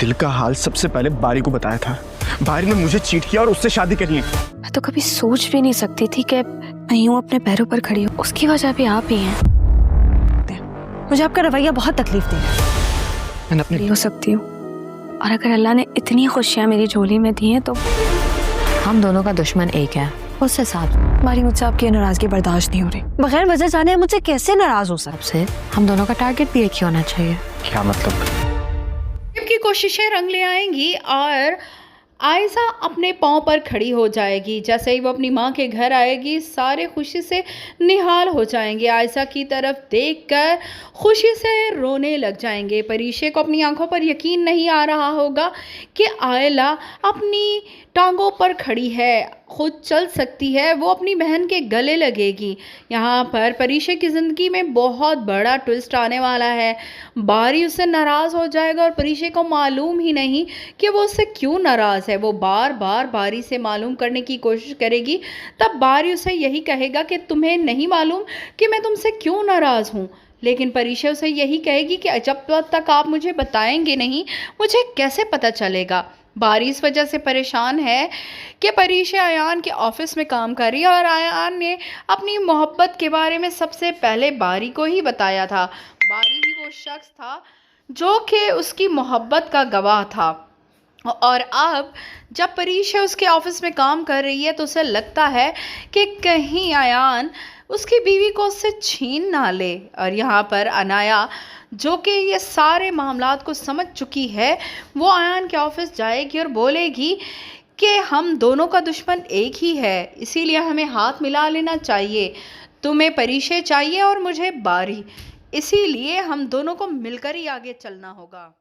दिल का हाल सबसे पहले बारी को बताया था। बारी ने मुझे चीट किया और उससे शादी कर ली। मैं तो कभी सोच भी नहीं सकती थी कि मैं यूं अपने पैरों पर खड़ी हूँ। उसकी वजह भी आप ही हैं। मुझे आपका रवैया बहुत तकलीफ दे रहा है। मैंने अपनी हो सकती हूँ, और अगर अल्लाह ने इतनी खुशियाँ मेरी झोली में दी हैं तो हम दोनों का दुश्मन एक है, उससे साथ। हमारी मुझसे आपकी नाराजगी बर्दाश्त नहीं हो रही। बगैर वजह जाने मुझसे कैसे नाराज हो सकते? से हम दोनों का टारगेट भी एक ही होना चाहिए। क्या मतलब? की कोशिशें रंग ले आएंगी और आयशा अपने पाँव पर खड़ी हो जाएगी। जैसे ही वो अपनी माँ के घर आएगी, सारे खुशी से निहाल हो जाएंगे। आयशा की तरफ देखकर खुशी से रोने लग जाएंगे। परीशे को अपनी आंखों पर यकीन नहीं आ रहा होगा कि आयला अपनी टांगों पर खड़ी है, खुद चल सकती है, वो अपनी बहन के गले लगेगी। यहाँ पर परीशे की ज़िंदगी में बहुत बड़ा ट्विस्ट आने वाला है। बारी उससे नाराज़ हो जाएगा और परीशे को मालूम ही नहीं कि वो उससे क्यों नाराज़ है। वो बार बार बारी से मालूम करने की कोशिश करेगी, तब बारी उसे यही कहेगा कि तुम्हें नहीं मालूम कि मैं तुमसे क्यों नाराज़ हूँ। लेकिन परीशा उसे यही कहेगी कि जब तक आप मुझे बताएंगे नहीं, मुझे कैसे पता चलेगा। बारी इस वजह से परेशान है कि परीशा अयान के ऑफिस में काम कर रही है और अयान ने अपनी मोहब्बत के बारे में सबसे पहले बारी को ही बताया था। बारी ही वो शख्स था जो कि उसकी मोहब्बत का गवाह था। और अब जब परीशा उसके ऑफिस में काम कर रही है तो उसे लगता है कि कहीं अयान उसकी बीवी को उससे छीन ना ले। और यहाँ पर अनाया, जो कि ये सारे मामलात को समझ चुकी है, वो अयान के ऑफिस जाएगी और बोलेगी कि हम दोनों का दुश्मन एक ही है, इसीलिए हमें हाथ मिला लेना चाहिए। तुम्हें परीशा चाहिए और मुझे बारी, इसीलिए हम दोनों को मिलकर ही आगे चलना होगा।